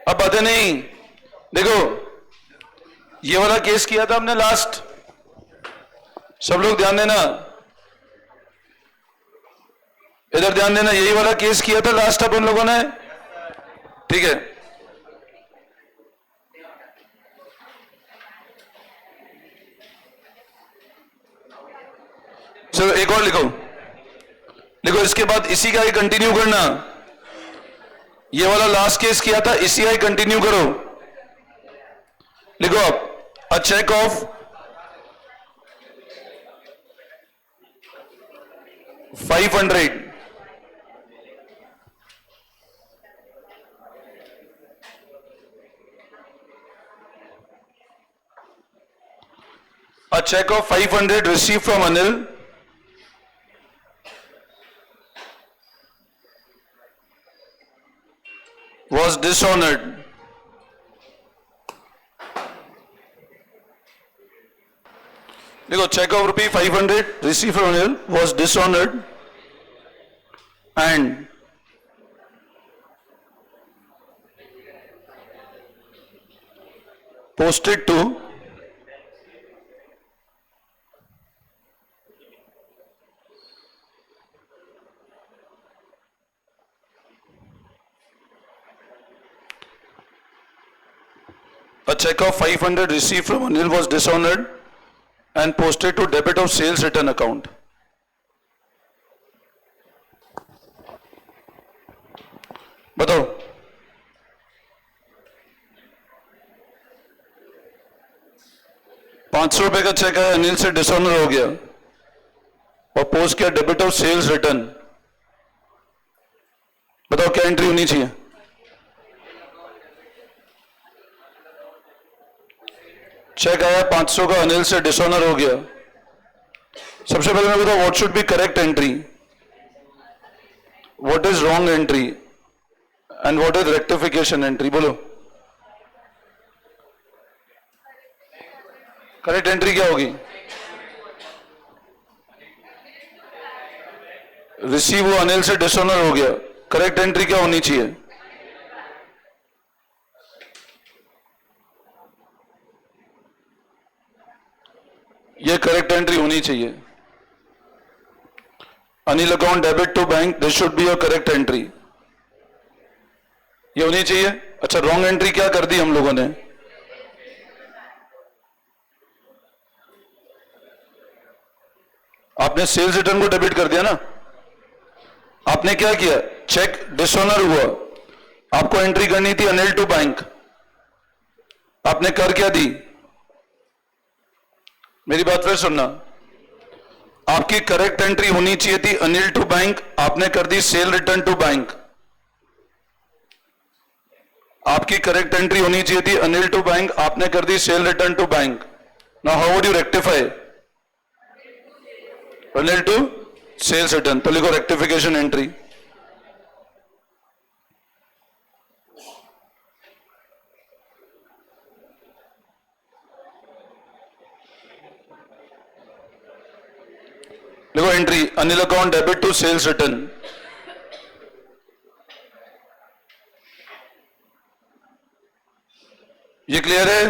अब बातें नहीं, देखो ये वाला केस किया था हमने लास्ट, सब लोग ध्यान देना, इधर ध्यान देना, यही वाला केस किया था लास्ट अपन लोगों ने, ठीक है। चलो एक और लिखो, लिखो इसके बाद इसी का ही कंटिन्यू करना, ये वाला लास्ट केस किया था इसी का ही कंटिन्यू करो। लिखो आप, अ check of 500 a check of 500 received from Anil was dishonored. देखो, check of rupee 500 received from Anil was dishonored and posted to a check of 500 received from Anil was dishonored and posted to debit of sales return account. बताओ, ₹500 का check है, अनिल से dishonour हो गया और post किया debit of sales return. बताओ क्या एंट्री होनी चाहिए? चेक आया 500 का, अनिल से डिसऑनर हो गया। सबसे पहले मैं बताऊं what should be correct entry, what is wrong entry and what is rectification entry. बोलो करेक्ट एंट्री क्या होगी? रिसीव हुआ, अनिल से डिसऑनर हो गया, करेक्ट एंट्री क्या होनी चाहिए? ये करेक्ट एंट्री होनी चाहिए। Anil account debit to bank, this should be your correct entry, ये होनी चाहिए। अच्छा, रॉन्ग एंट्री क्या कर दी हम लोगों ने? आपने सेल्स रिटर्न को डेबिट कर दिया ना, आपने क्या किया? चेक डिसऑनर हुआ, आपको एंट्री करनी थी अनिल टू बैंक, आपने कर क्या दी? मेरी बात फिर सुनना, आपकी करेक्ट एंट्री होनी चाहिए थी अनिल टू बैंक, आपने कर दी सेल रिटर्न टू बैंक। आपकी करेक्ट एंट्री होनी चाहिए थी अनिल टू बैंक, आपने कर दी sale return to bank. Now how would you rectify? Anil to sales return, तो लिखो रेक्टिफिकेशन एंट्री। देखो entry, Anil account debit to sales return, ये क्लियर है?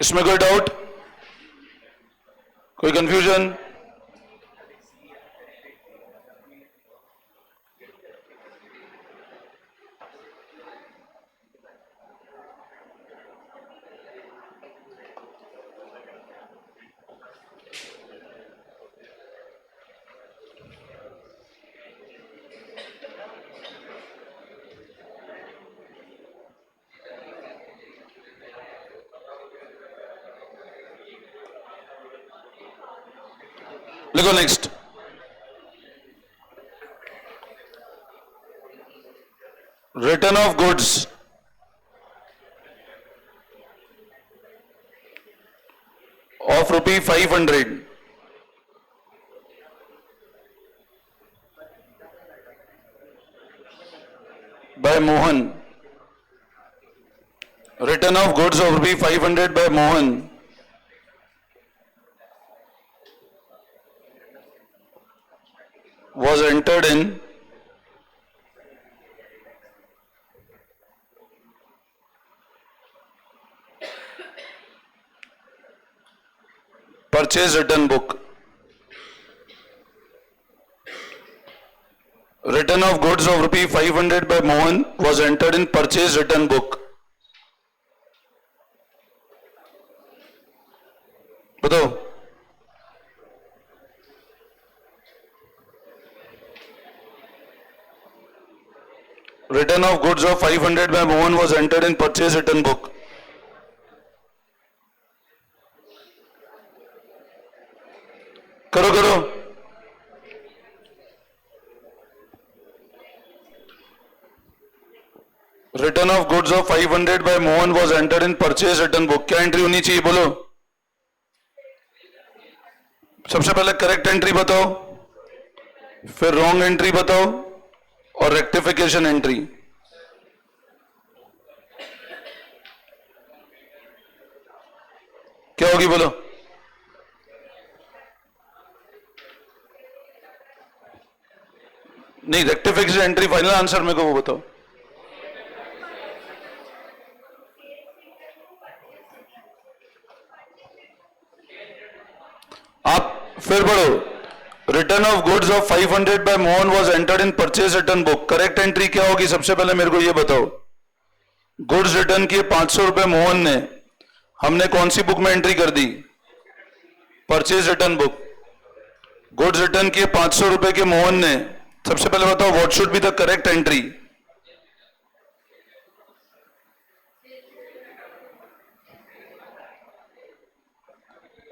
इसमें कोई डाउट, कोई कंफ्यूजन? लिखो next, return of goods of ₹500 by Mohan. Return of goods of ₹500 by Mohan was entered in purchase return book. Return of goods of rupee 500 by Mohan was entered in purchase return book. बताओ. Return of goods of 500 by Mohan was entered in purchase return book. करो करो. Return of goods of 500 by Mohan was entered in purchase return book. क्या entry होनी चाहिए बोलो. सबसे पहले correct entry बताओ, फिर रॉन्ग एंट्री बताओ और रेक्टिफिकेशन एंट्री. क्या होगी बोलो. नहीं, रेक्टिफिकेशन एंट्री फाइनल आंसर मेरे को वो बताओ. आप फिर पढ़ो. Return of goods of 500 by Mohan was entered in purchase return book. Correct entry क्या होगी सबसे पहले मेरे को ये बताओ. गुड्स रिटर्न किए 500 रुपए मोहन ने, हमने कौन सी बुक में एंट्री कर दी. Purchase return book. Goods return किए 500 रुपए के मोहन ने. सबसे पहले बताओ what should be the correct entry.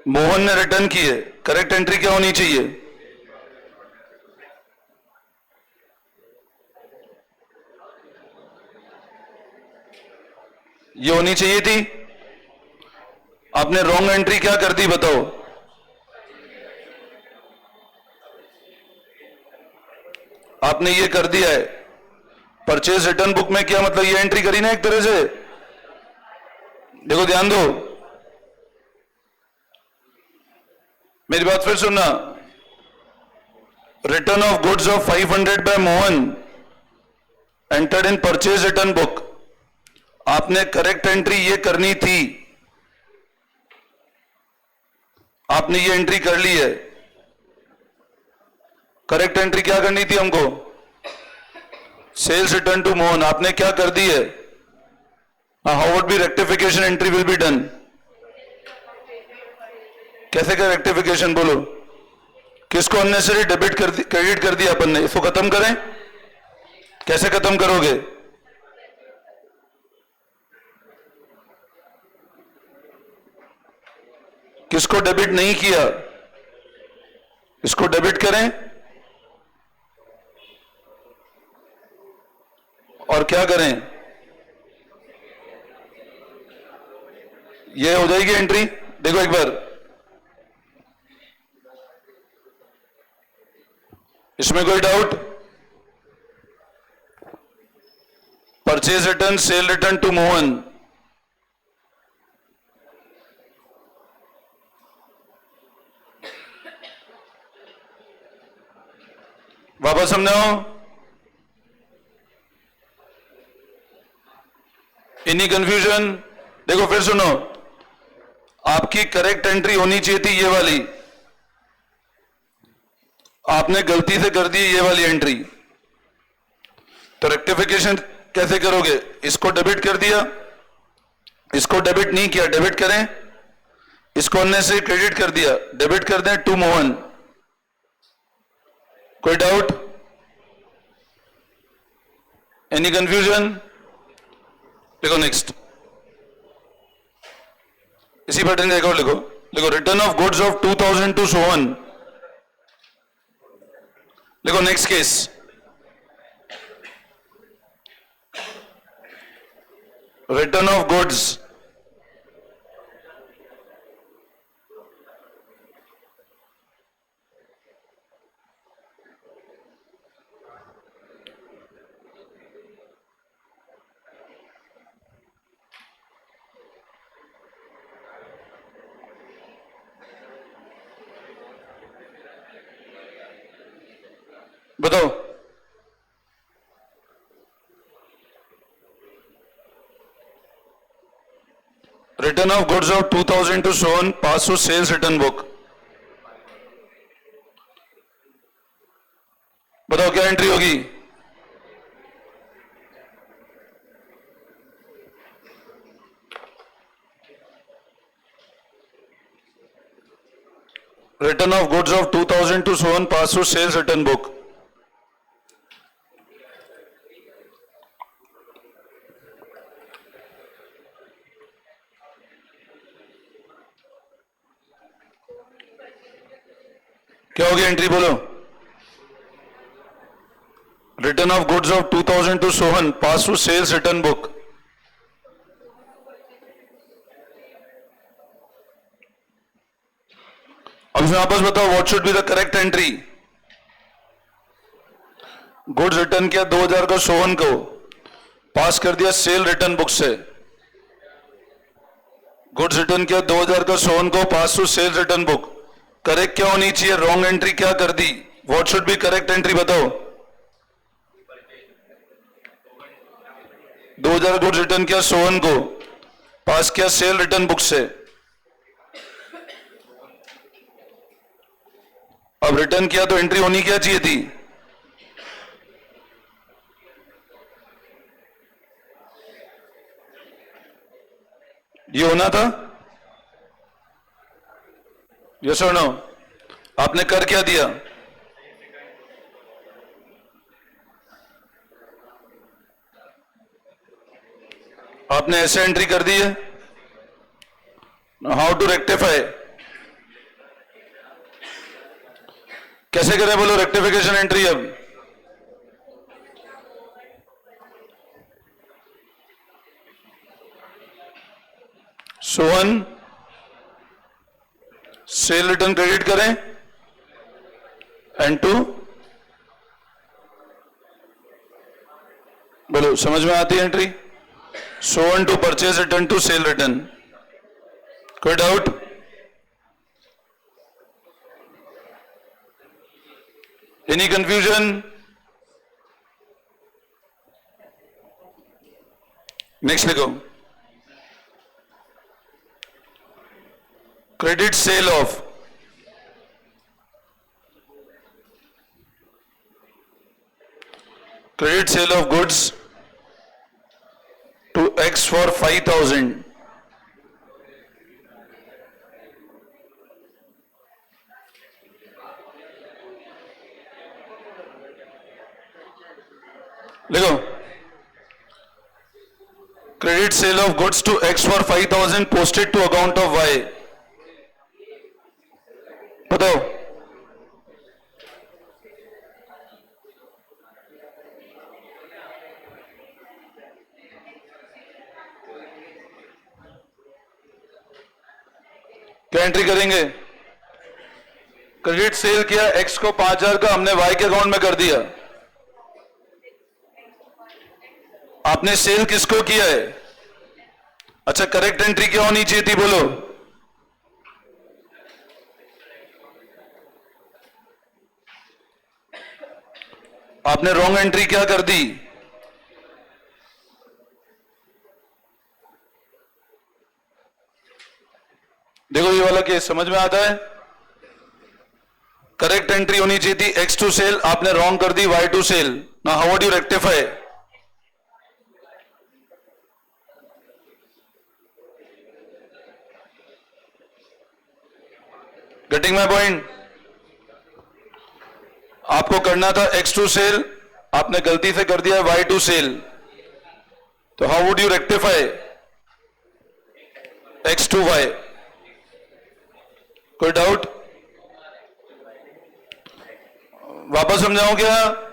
Mohan ने रिटर्न किए, करेक्ट एंट्री क्या होनी चाहिए. ये होनी चाहिए थी. आपने रॉन्ग एंट्री क्या कर दी बताओ. आपने ये कर दिया है परचेज रिटर्न बुक में. क्या मतलब ये एंट्री करी ना एक तरह से. देखो ध्यान दो, मेरी बात फिर सुनना. Return of goods of 500 by Mohan entered in purchase return book. आपने करेक्ट एंट्री ये करनी थी. आपने ये एंट्री कर ली है. करेक्ट एंट्री क्या करनी थी हमको. Sales return to Mohan. आपने क्या कर दी है. How would be rectification entry will be done. कैसे का रेक्टिफिकेशन बोलो. किसको अननेसेसरी डेबिट कर दी, क्रेडिट कर दिया अपन ने. इसको खत्म करें. कैसे खत्म करोगे. किसको डेबिट नहीं किया, इसको डेबिट करें. और क्या करें. ये हो जाएगी एंट्री. देखो एक बार, इसमें कोई doubt. Purchase return, sale return to Mohan. वापस समझाओ. Any confusion. देखो फिर सुनो, आपकी करेक्ट एंट्री होनी चाहिए थी ये वाली. आपने गलती से कर दी ये वाली एंट्री. तो रेक्टिफिकेशन कैसे करोगे. इसको डेबिट कर दिया, इसको डेबिट नहीं किया, डेबिट करें. इसको अन्य से क्रेडिट कर दिया, डेबिट कर दें टू मोहन. कोई डाउट. Any confusion. देखो नेक्स्ट, इसी पैटर्न देखो. लिखो लिखो return of goods of 2000 to Sohan. देखो next case. Return of goods बताओ. Return of goods of 2000 to Sohan pass to sales return book. होगी? Return of goods of 2000 to Sohan passed through sales return book. क्या होगी entry बोलो? Return of goods of 2000 to Sohan passed through sales return book. अब इसमें आपस बताओ what should be the correct entry? Goods return किया 2000 को सोहन को, पास कर दिया सेल रिटर्न बुक से. गुड्स रिटर्न किया 2000 को सोहन को, pass to sale return book. Correct क्या होनी चाहिए? रॉन्ग एंट्री क्या कर दी? What should be correct entry बताओ? 2000 गुड्स रिटर्न किया सोहन को, पास किया सेल रिटर्न बुक से. अब रिटर्न किया तो एंट्री होनी क्या चाहिए थी? ये होना था? यस और नो? आपने कर क्या दिया? आपने ऐसे एंट्री कर दी है. How to rectify? कैसे करें बोलो रेक्टिफिकेशन एंट्री? अब सोहन सेल रिटर्न क्रेडिट करें एंड टू, बोलो समझ में आती है entry? Sohan to purchase return to sale return. कोई डाउट? Any confusion? Next लिखो. Credit sale of goods to X for 5,000. लिखो. Credit sale of goods to X for 5,000 posted to account of Y. बताओ. क्या एंट्री करेंगे? Credit sale किया x को 5,000 का, हमने वाई के अकाउंट में कर दिया. आपने सेल किसको किया है? अच्छा, करेक्ट एंट्री क्या होनी चाहिए थी बोलो? आपने रॉन्ग एंट्री क्या कर दी? देखो ये वाला केस समझ में आता है? करेक्ट एंट्री होनी चाहिए थी एक्स टू सेल, आपने रॉन्ग कर दी Y to sale. Now how would you rectify? Getting my point? आपको करना था एक्स टू सेल, आपने गलती से कर दिया वाई टू सेल. तो how would you rectify X to Y? कोई डाउट? वापस समझाऊं क्या?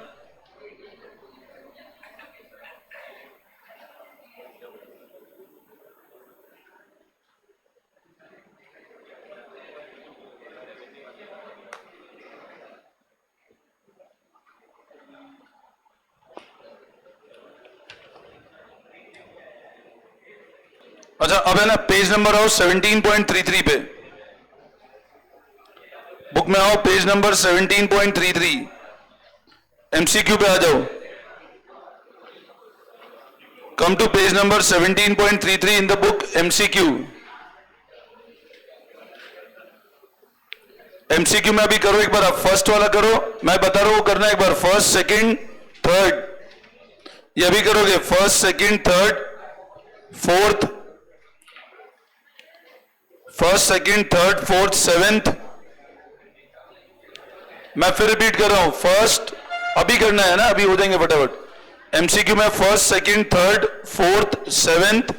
अच्छा, अब है ना पेज नंबर आओ 17.33 पे. बुक में आओ पेज नंबर 17.33. एमसीक्यू पे आ जाओ. Come to page number 17.33 in the book MCQ. MCQ में अभी करो एक बार. आप फर्स्ट वाला करो, मैं बता रहा हूं करना एक बार. फर्स्ट, सेकंड, थर्ड, ये भी करोगे, first second third fourth, first second third fourth seventh. मैं फिर रिपीट कर रहा हूं, फर्स्ट अभी करना है ना, अभी हो जाएंगे फटाफट। एमसीक्यू में first second third fourth seventh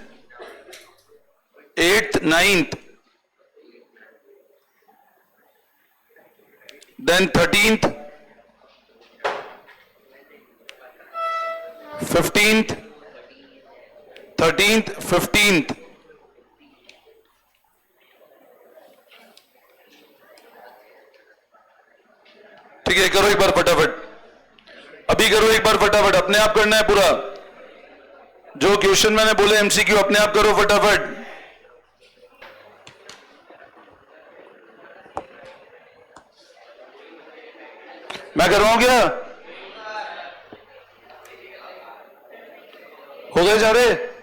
eighth ninth, then 13th 15th 13th 15th। ठीक है, करो एक बार फटाफट, अभी करो एक बार फटाफट, अपने आप करना है पूरा। जो क्वेश्चन मैंने बोले एमसीक्यू अपने आप करो फटाफट। मैं करवाऊं क्या? हो गए सारे?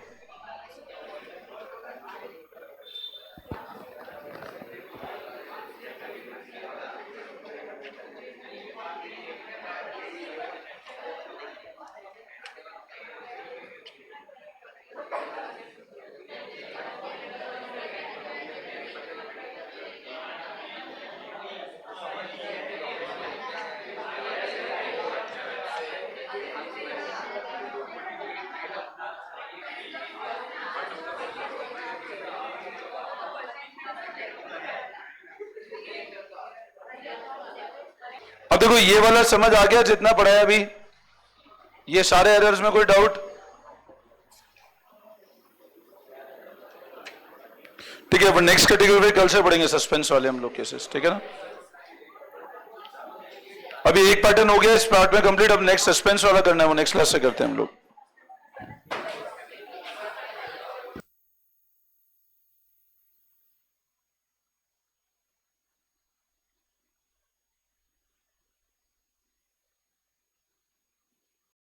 अब देखो ये वाला समझ आ गया जितना पढ़ा है अभी, ये सारे एरर्स में कोई डाउट? ठीक है, नेक्स्ट कैटेगरी कल से पढ़ेंगे सस्पेंस वाले हम लोग केसेस, ठीक है ना। अभी एक पैटर्न हो गया इस पार्ट में कंप्लीट, अब नेक्स्ट सस्पेंस वाला करना है, वो नेक्स्ट क्लास से करते हैं हम लोग।